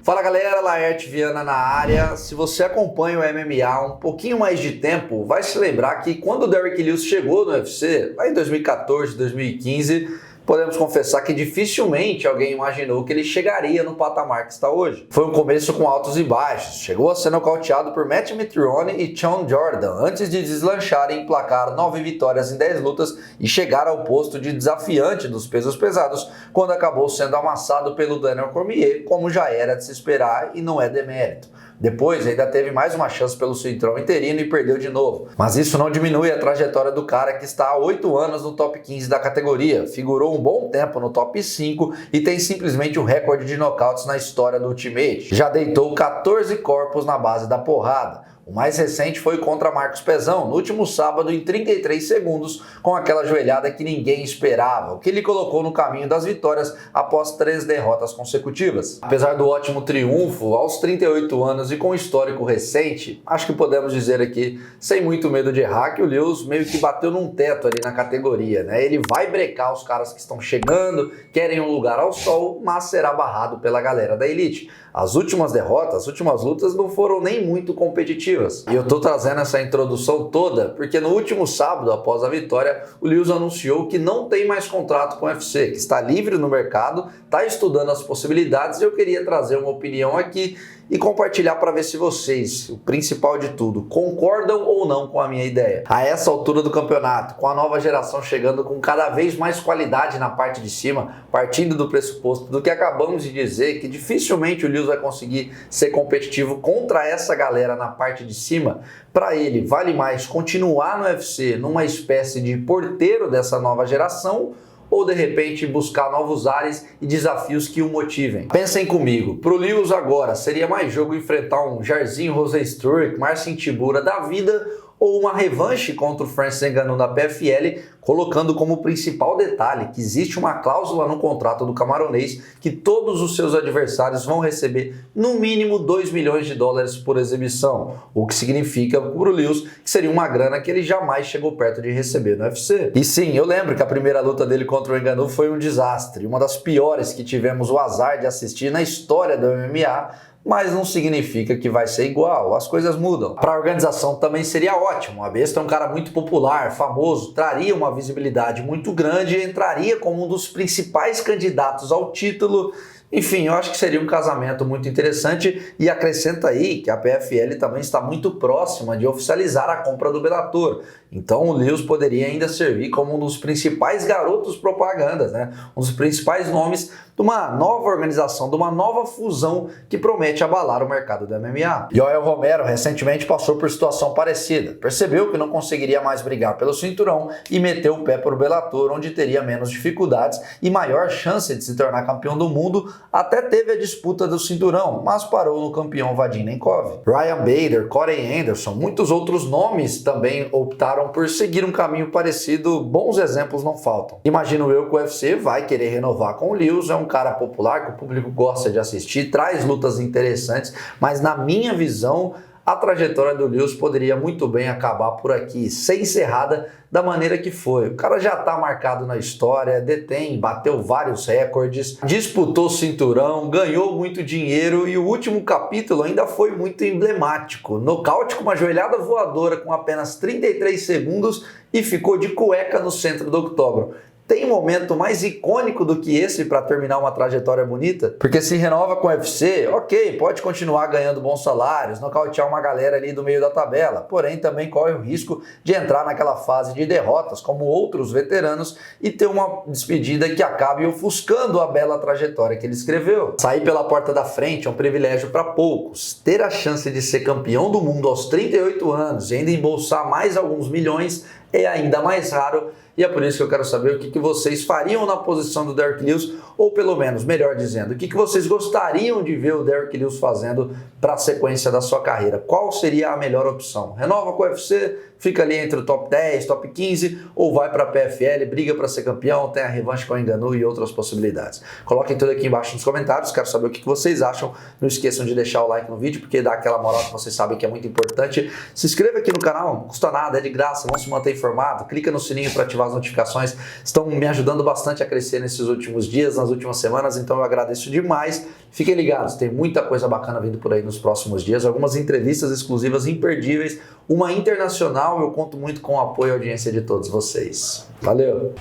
Fala galera, Laerte Viana na área. Se você acompanha o MMA há um pouquinho mais de tempo, vai se lembrar que quando o Derrick Lewis chegou no UFC, lá em 2014, 2015, podemos confessar que dificilmente alguém imaginou que ele chegaria no patamar que está hoje. Foi um começo com altos e baixos, chegou a ser nocauteado por Matt Mitrione e Sean Jordan, antes de deslanchar e emplacar 9 vitórias em 10 lutas e chegar ao posto de desafiante dos pesos pesados, quando acabou sendo amassado pelo Daniel Cormier, como já era de se esperar e não é demérito. Depois ainda teve mais uma chance pelo cinturão interino e perdeu de novo. Mas isso não diminui a trajetória do cara que está há 8 anos no top 15 da categoria, figurou um bom tempo no top 5 e tem simplesmente o recorde de nocautes na história do Ultimate. Já deitou 14 corpos na base da porrada. O mais recente foi contra Marcos Pezão, no último sábado em 33 segundos, com aquela joelhada que ninguém esperava, o que lhe colocou no caminho das vitórias após 3 derrotas consecutivas. Apesar do ótimo triunfo, aos 38 anos e com histórico recente, acho que podemos dizer aqui, sem muito medo de errar, que o Lewis meio que bateu num teto ali na categoria, né? Ele vai brecar os caras que estão chegando, querem um lugar ao sol, mas será barrado pela galera da elite. As últimas derrotas, as últimas lutas não foram nem muito competitivas. E eu tô trazendo essa introdução toda porque no último sábado, após a vitória, o Lewis anunciou que não tem mais contrato com o UFC, que está livre no mercado, está estudando as possibilidades e eu queria trazer uma opinião aqui e compartilhar para ver se vocês, o principal de tudo, concordam ou não com a minha ideia. A essa altura do campeonato, com a nova geração chegando com cada vez mais qualidade na parte de cima, partindo do pressuposto do que acabamos de dizer, que dificilmente o Lewis vai conseguir ser competitivo contra essa galera na parte de cima, para ele vale mais continuar no UFC numa espécie de porteiro dessa nova geração, ou de repente buscar novos ares e desafios que o motivem. Pensem comigo, pro Lewis agora seria mais jogo enfrentar um Jairzinho Rozenstruik, Marcin Tybura da vida ou uma revanche contra o Francis Ngannou na PFL, colocando como principal detalhe que existe uma cláusula no contrato do camaronês que todos os seus adversários vão receber no mínimo 2 milhões de dólares por exibição, o que significa para o Lewis que seria uma grana que ele jamais chegou perto de receber no UFC. E sim, eu lembro que a primeira luta dele contra o Ngannou foi um desastre, uma das piores que tivemos o azar de assistir na história do MMA, mas não significa que vai ser igual, as coisas mudam. Para a organização também seria ótimo, a Besta é um cara muito popular, famoso, traria uma visibilidade muito grande e entraria como um dos principais candidatos ao título. Enfim, eu acho que seria um casamento muito interessante e acrescenta aí que a PFL também está muito próxima de oficializar a compra do Bellator. Então o Lewis poderia ainda servir como um dos principais garotos propagandas, né? Um dos principais nomes de uma nova organização, de uma nova fusão que promete abalar o mercado do MMA. Yoel Romero recentemente passou por situação parecida. Percebeu que não conseguiria mais brigar pelo cinturão e meteu o pé para o Bellator, onde teria menos dificuldades e maior chance de se tornar campeão do mundo. Até teve a disputa do cinturão, mas parou no campeão Vadim Nemkov. Ryan Bader, Corey Anderson, muitos outros nomes também optaram por seguir um caminho parecido, bons exemplos não faltam. Imagino eu que o UFC vai querer renovar com o Lewis, é um cara popular que o público gosta de assistir, traz lutas interessantes, mas na minha visão, a trajetória do Lewis poderia muito bem acabar por aqui, ser encerrada da maneira que foi. O cara já está marcado na história, detém, bateu vários recordes, disputou cinturão, ganhou muito dinheiro e o último capítulo ainda foi muito emblemático. Nocaute com uma joelhada voadora com apenas 33 segundos e ficou de cueca no centro do octógono. Tem momento mais icônico do que esse para terminar uma trajetória bonita? Porque se renova com o UFC, ok, pode continuar ganhando bons salários, nocautear uma galera ali do meio da tabela, porém também corre o risco de entrar naquela fase de derrotas como outros veteranos e ter uma despedida que acabe ofuscando a bela trajetória que ele escreveu. Sair pela porta da frente é um privilégio para poucos. Ter a chance de ser campeão do mundo aos 38 anos e ainda embolsar mais alguns milhões é ainda mais raro. E é por isso que eu quero saber o que vocês fariam na posição do Derrick Lewis, ou pelo menos, melhor dizendo, o que vocês gostariam de ver o Derrick Lewis fazendo para a sequência da sua carreira. Qual seria a melhor opção? Renova com o UFC, fica ali entre o top 10, top 15, ou vai para a PFL, briga para ser campeão, tem a revanche com o Ngannou e outras possibilidades. Coloquem tudo aqui embaixo nos comentários, quero saber o que vocês acham. Não esqueçam de deixar o like no vídeo, porque dá aquela moral que vocês sabem que é muito importante. Se inscreva aqui no canal, não custa nada, é de graça, vamos se manter informados. informado, clica no sininho para ativar as notificações. Estão me ajudando bastante a crescer nesses últimos dias, nas últimas semanas, então eu agradeço demais. Fiquem ligados, tem muita coisa bacana vindo por aí nos próximos dias, algumas entrevistas exclusivas imperdíveis, uma internacional, eu conto muito com o apoio e audiência de todos vocês. Valeu!